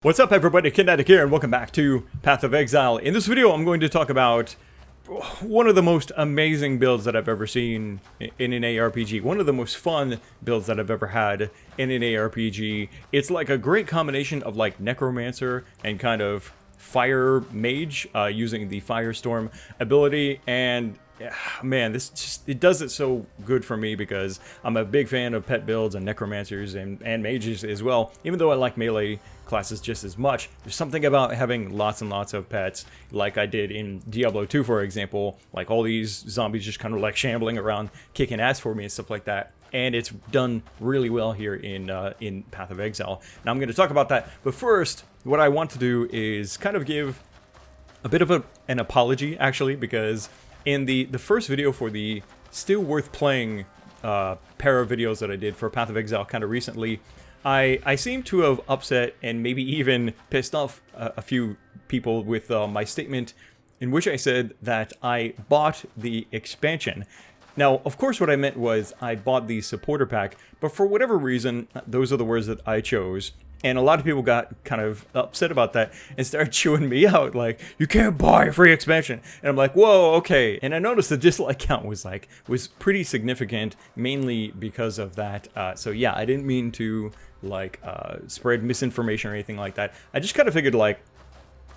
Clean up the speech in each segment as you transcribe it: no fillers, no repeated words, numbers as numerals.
What's up everybody, Kinetic here and welcome back to Path of Exile. In this video I'm going to talk about one of the most amazing builds that I've ever seen in an ARPG. One of the most fun builds that I've ever had in an ARPG. It's like a great combination of like Necromancer and kind of Fire Mage using the Firestorm ability, and man, it does it so good for me because I'm a big fan of pet builds and necromancers and mages as well. Even though I like melee classes just as much, there's something about having lots and lots of pets, like I did in Diablo 2, for example. Like all these zombies just kind of like shambling around, kicking ass for me and stuff like that. And it's done really well here in Path of Exile. Now I'm going to talk about that, but first, what I want to do is kind of give a bit of an apology, actually, because in the first video for the still worth playing pair of videos that I did for Path of Exile kind of recently, I seem to have upset and maybe even pissed off a few people with my statement in which I said that I bought the expansion. Now, of course, what I meant was I bought the supporter pack, but for whatever reason, those are the words that I chose. And a lot of people got kind of upset about that and started chewing me out, like, you can't buy a free expansion. And I'm like, whoa, okay. And I noticed the dislike count was pretty significant, mainly because of that. So yeah, I didn't mean to spread misinformation or anything like that. I just kind of figured, like,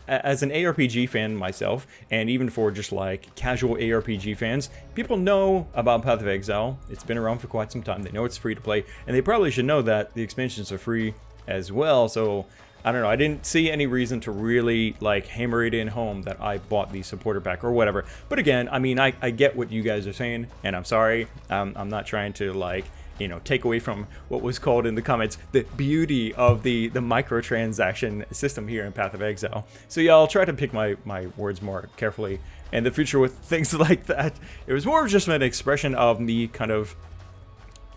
as an ARPG fan myself, and even for just like casual ARPG fans, people know about Path of Exile. It's been around for quite some time. They know it's free to play, and they probably should know that the expansions are free as well. So I don't know, I didn't see any reason to really like hammer it in home that I bought the supporter pack or whatever. But again, I mean, I get what you guys are saying, and I'm sorry. I'm not trying to, like, you know, take away from what was called in the comments the beauty of the microtransaction system here in Path of Exile. So yeah, I'll try to pick my words more carefully in the future with things like that. It was more of just an expression of me kind of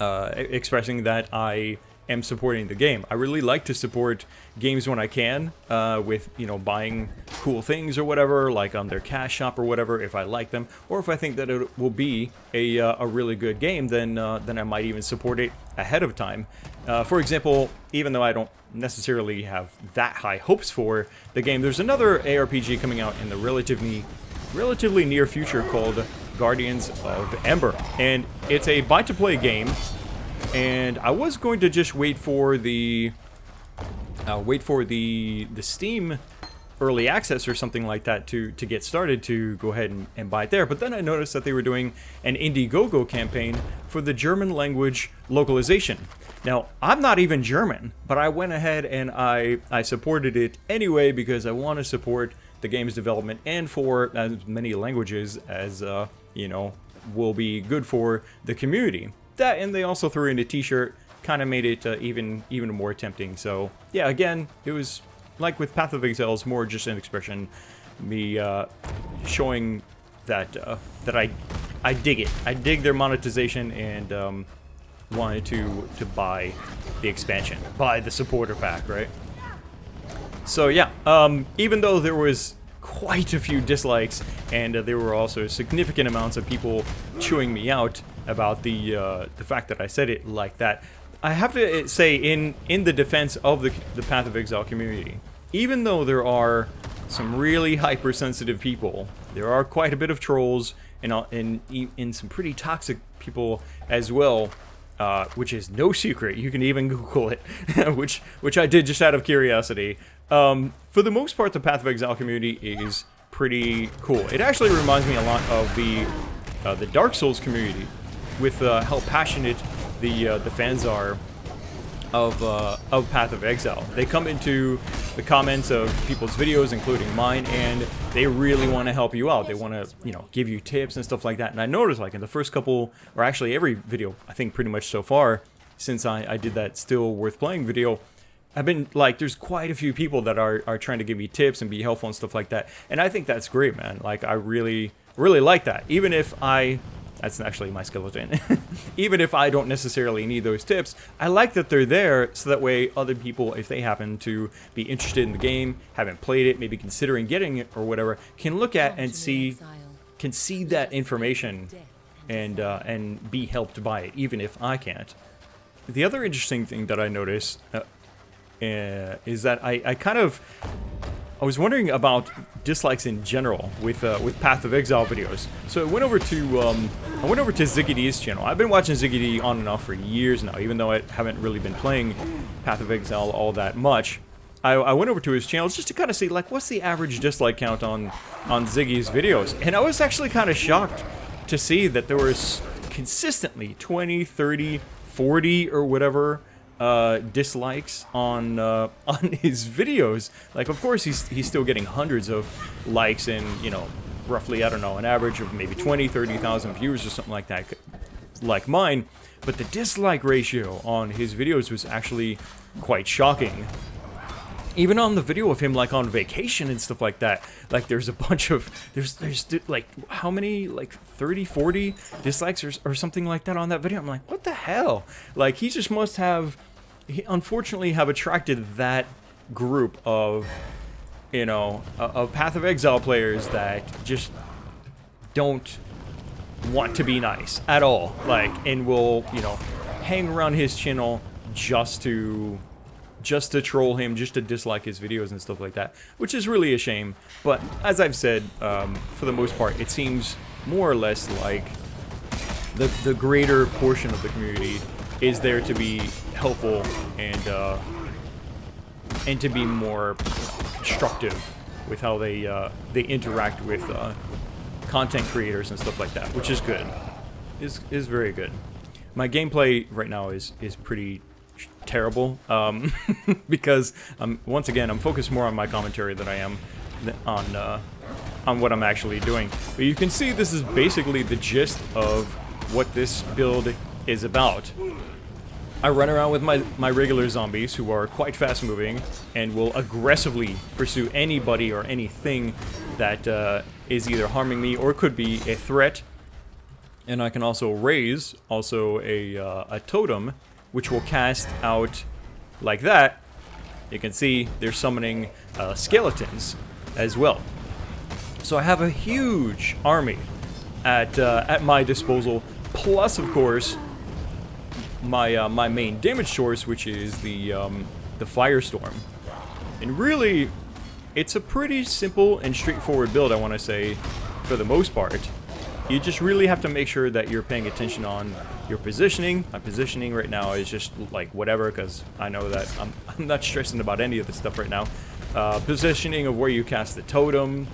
expressing that I am supporting the game. I really like to support games when I can, with, you know, buying cool things or whatever, like on their cash shop or whatever, if I like them, or if I think that it will be a really good game, then I might even support it ahead of time. For example, even though I don't necessarily have that high hopes for the game, there's another ARPG coming out in the relatively near future called Guardians of Ember, and it's a buy-to-play game. And I was going to just wait for the Steam early access or something like that to get started, to go ahead and buy it there. But then I noticed that they were doing an Indiegogo campaign for the German language localization. Now, I'm not even German, but I went ahead and I supported it anyway because I want to support the game's development, and for as many languages as you know, will be good for the community. That, and they also threw in a t-shirt, kind of made it even more tempting. So yeah, again, it was like with Path of Exile, it's more just an expression, me showing that that I dig it. I dig their monetization, and wanted to buy the expansion, buy the supporter pack, right? So yeah, even though there was quite a few dislikes, and there were also significant amounts of people chewing me out about the fact that I said it like that, I have to say, in the defense of the Path of Exile community, even though there are some really hypersensitive people, there are quite a bit of trolls and some pretty toxic people as well, which is no secret. You can even Google it, which I did just out of curiosity. For the most part, the Path of Exile community is pretty cool. It actually reminds me a lot of the Dark Souls community, with how passionate the fans are of Path of Exile. They come into the comments of people's videos, including mine, and they really want to help you out. They want to, you know, give you tips and stuff like that. And I noticed, like, in the first couple, or actually every video, I think pretty much so far, since I did that still worth playing video, I've been, like, there's quite a few people that are trying to give me tips and be helpful and stuff like that. And I think that's great, man. Like, I really like that. Even if that's actually my skeleton. Even if I don't necessarily need those tips, I like that they're there, so that way other people, if they happen to be interested in the game, haven't played it, maybe considering getting it or whatever, can look at and see that information and be helped by it, even if I can't. The other interesting thing that I noticed is that I was wondering about dislikes in general with Path of Exile videos. So I went over to Ziggy D's channel. I've been watching Ziggy D on and off for years now, even though I haven't really been playing Path of Exile all that much. I went over to his channel just to kind of see, like, what's the average dislike count on Ziggy's videos, and I was actually kind of shocked to see that there was consistently 20, 30, 40 or whatever dislikes on his videos. Like, of course he's still getting hundreds of likes and, you know, roughly, I don't know, an average of maybe 20, 30,000 views or something like that, like mine, but the dislike ratio on his videos was actually quite shocking. Even on the video of him, like, on vacation and stuff like that, like, there's a bunch of, there's like, how many, like, 30, 40 dislikes or something like that on that video? I'm like, what the hell? Like, he just must have, he unfortunately have attracted that group of, you know, of Path of Exile players that just don't want to be nice at all, like, and will, you know, hang around his channel just to troll him, just to dislike his videos and stuff like that, which is really a shame. But as I've said, for the most part, it seems more or less like the greater portion of the community is there to be helpful and to be more constructive with how they interact with content creators and stuff like that, which is good, is very good. My gameplay right now is pretty terrible, because once again I'm focused more on my commentary than I am on what I'm actually doing. But you can see this is basically the gist of what this build is about. I run around with my regular zombies who are quite fast moving and will aggressively pursue anybody or anything that is either harming me or could be a threat. And I can also raise a totem, which will cast out like that. You can see they're summoning skeletons as well. So I have a huge army at my disposal, plus of course my main damage source, which is the firestorm. And really, it's a pretty simple and straightforward build, I want to say, for the most part. You just really have to make sure that you're paying attention on your positioning. My positioning right now is just like whatever, because I know that I'm not stressing about any of this stuff right now. Positioning of where you cast the totem.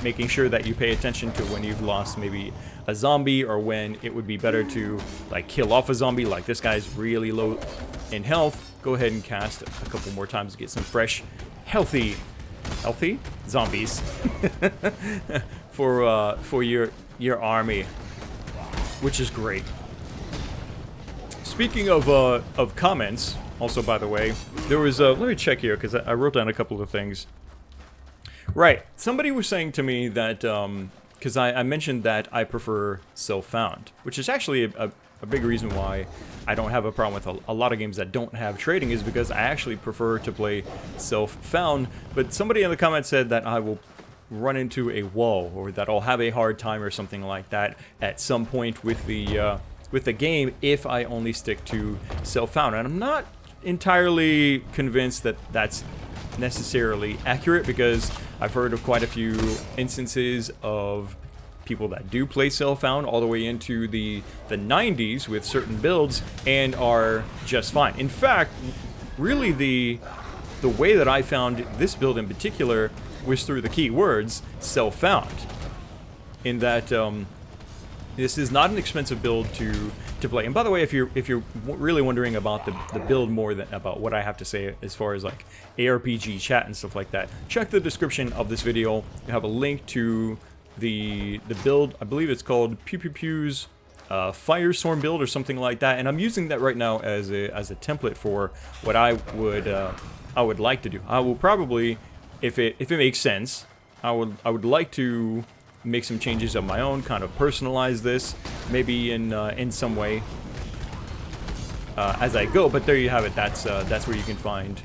Making sure that you pay attention to when you've lost maybe a zombie, or when it would be better to, like, kill off a zombie. Like, this guy's really low in health. Go ahead and cast a couple more times to get some fresh, healthy zombies for your army, which is great. Speaking of comments, also, by the way, there was let me check here because I wrote down a couple of things. Right, somebody was saying to me that because I mentioned that I prefer self-found, which is actually a big reason why I don't have a problem with a lot of games that don't have trading, is because I actually prefer to play self-found. But somebody in the comments said that I will run into a wall, or that I'll have a hard time or something like that at some point with the game if I only stick to self-found. And I'm not entirely convinced that that's necessarily accurate, because I've heard of quite a few instances of people that do play self-found all the way into the 90s with certain builds and are just fine. In fact, really the way that I found this build in particular was through the keywords self-found, in that this is not an expensive build to play. And by the way, if you're really wondering about the build more than about what I have to say as far as like ARPG chat and stuff like that, check the description of this video. You have a link to the build. I believe it's called Pew Pew Pew's firestorm build or something like that, and I'm using that right now as a template for what I would like to do. I will probably, if it makes sense, I would like to make some changes of my own, kind of personalize this, maybe in some way as I go. But there you have it. That's where you can find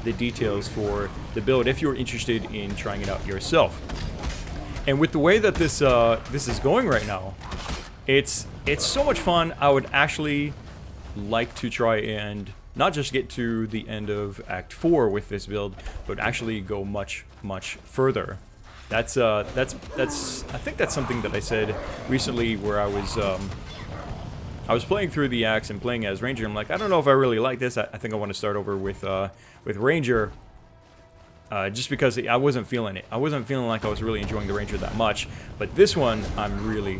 the details for the build if you're interested in trying it out yourself. And with the way that this is going right now, it's so much fun. I would actually like to try and not just get to the end of Act 4 with this build, but actually go much, much further. That's I think that's something that I said recently, where I was playing through the axe and playing as Ranger. I'm like, I don't know if I really like this. I think I want to start over with Ranger, just because I wasn't feeling it. I wasn't feeling like I was really enjoying the Ranger that much. But this one, I'm really,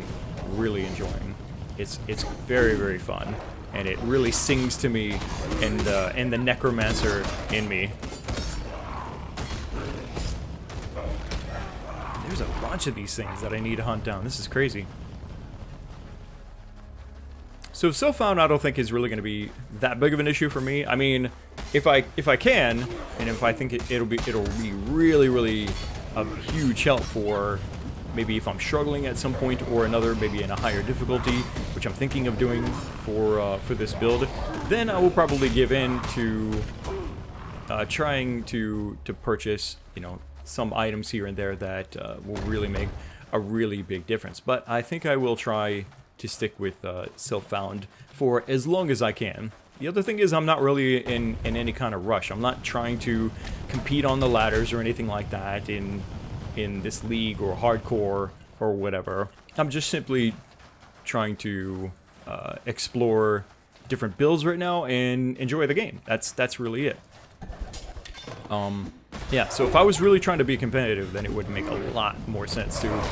really enjoying. It's very, very fun, and it really sings to me, and the Necromancer in me. There's a bunch of these things that I need to hunt down. This is crazy. So self-found, I don't think is really going to be that big of an issue for me. I mean, if I can, and if I think it'll be really, really a huge help for maybe if I'm struggling at some point or another, maybe in a higher difficulty, which I'm thinking of doing for this build, then I will probably give in to trying to purchase, you know, some items here and there that will really make a really big difference. But I think I will try to stick with self-found for as long as I can. The other thing is, I'm not really in any kind of rush. I'm not trying to compete on the ladders or anything like that in this league or hardcore or whatever. I'm just simply trying to explore different builds right now and enjoy the game. That's really it. Yeah, so if I was really trying to be competitive, then it would make a lot more sense to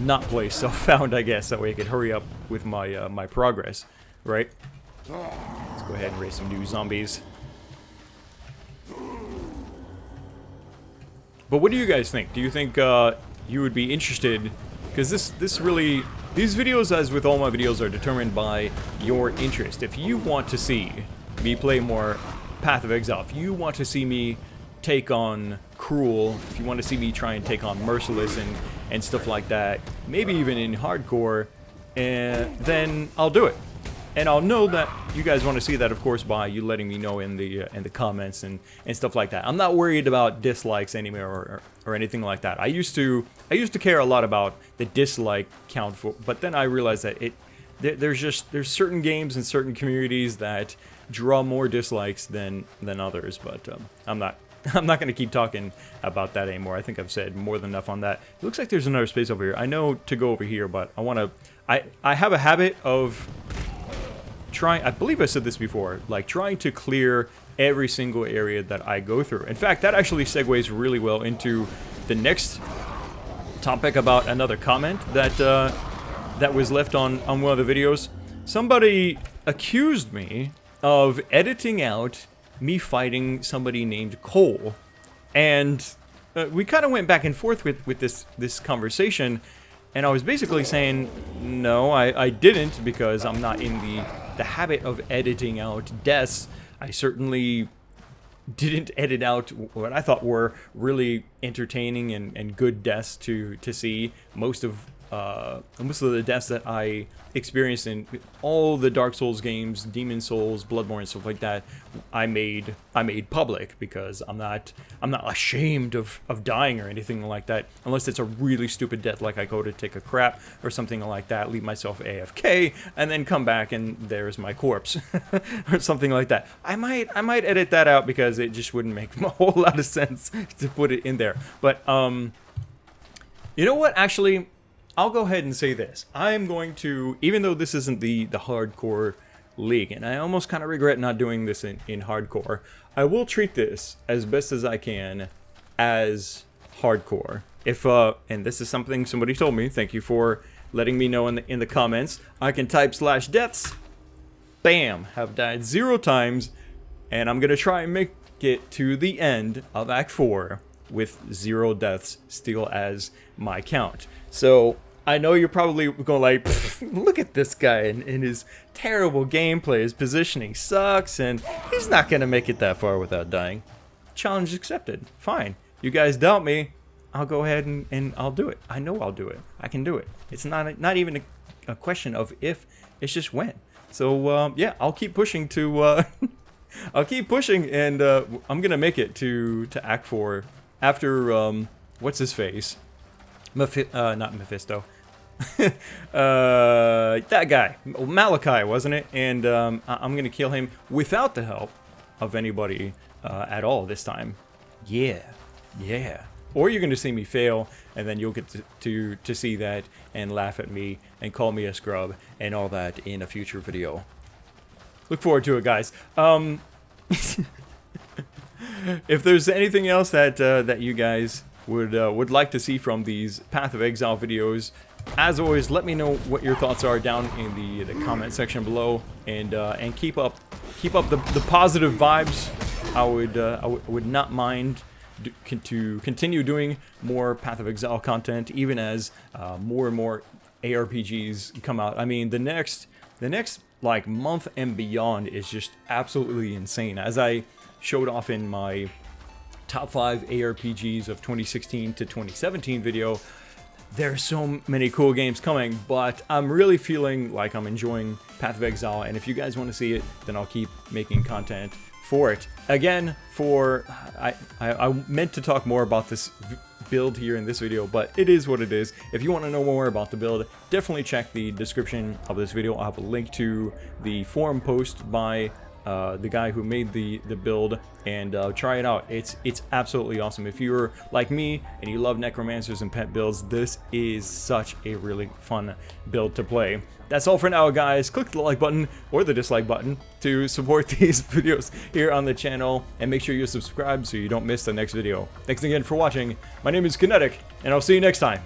not play self-found, I guess. That way I could hurry up with my my progress, right? Let's go ahead and raise some new zombies. But what do you guys think? Do you think you would be interested? Because these videos, as with all my videos, are determined by your interest. If you want to see me play more Path of Exile, if you want to see me take on Cruel, if you want to see me try and take on Merciless and stuff like that, maybe even in hardcore, then I'll do it. And I'll know that you guys want to see that, of course, by you letting me know in the comments and stuff like that. I'm not worried about dislikes anymore or anything like that. I used to care a lot about the dislike count, but then I realized that there's certain games and certain communities that draw more dislikes than others. But I'm not going to keep talking about that anymore. I think I've said more than enough on that. It looks like there's another space over here. I know to go over here, but I have a habit of trying, I believe I said this before, like trying to clear every single area that I go through. In fact, that actually segues really well into the next topic about another comment that was left on one of the videos. Somebody accused me of editing out me fighting somebody named Cole, and we kind of went back and forth with this conversation, and I was basically saying no, I didn't, because I'm not in the habit of editing out deaths. I certainly didn't edit out what I thought were really entertaining and good deaths to see. Most of the deaths that I experienced in all the Dark Souls games, Demon Souls, Bloodborne, and stuff like that, I made public, because I'm not ashamed of dying or anything like that, unless it's a really stupid death, like I go to take a crap or something like that, leave myself AFK, and then come back and there's my corpse or something like that. I might edit that out, because it just wouldn't make a whole lot of sense to put it in there. But you know what? Actually, I'll go ahead and say this. I'm going to, even though this isn't the hardcore league, and I almost kind of regret not doing this in hardcore, I will treat this as best as I can as hardcore. If and this is something somebody told me, thank you for letting me know in the comments, I can type /deaths, bam, have died 0 times, and I'm going to try and make it to the end of Act 4 with 0 deaths still as my count. So I know you're probably going like, look at this guy and his terrible gameplay. His positioning sucks, and he's not going to make it that far without dying. Challenge accepted. Fine. You guys doubt me. I'll go ahead and I'll do it. I know I'll do it. I can do it. It's not even a question of if, it's just when. So, yeah, I'll keep pushing to... I'll keep pushing, and I'm going to make it to Act 4 after, what's his face? Not Mephisto. That guy, Malachi, wasn't it? And I'm gonna kill him without the help of anybody at all this time. Yeah. Or you're going to see me fail, and then you'll get to see that and laugh at me and call me a scrub and all that in a future video. Look forward to it, guys. If there's anything else that you guys would like to see from these Path of Exile videos, as always, let me know what your thoughts are down in the comment section below, and keep up the positive vibes. I would not mind to continue doing more Path of Exile content, even as more and more ARPGs come out. I mean, the next like month and beyond is just absolutely insane. As I showed off in my top 5 ARPGs of 2016 to 2017 video, there's so many cool games coming, but I'm really feeling like I'm enjoying Path of Exile, and if you guys want to see it, then I'll keep making content for it. Again, I meant to talk more about this build here in this video, but it is what it is. If you want to know more about the build, definitely check the description of this video. I'll have a link to the forum post by the guy who made the build, and try it out. It's absolutely awesome. If you're like me and you love necromancers and pet builds, this is such a really fun build to play. That's all for now, guys. Click the like button or the dislike button to support these videos here on the channel, and make sure you subscribe so you don't miss the next video. Thanks again for watching. My name is Kinetic, and I'll see you next time.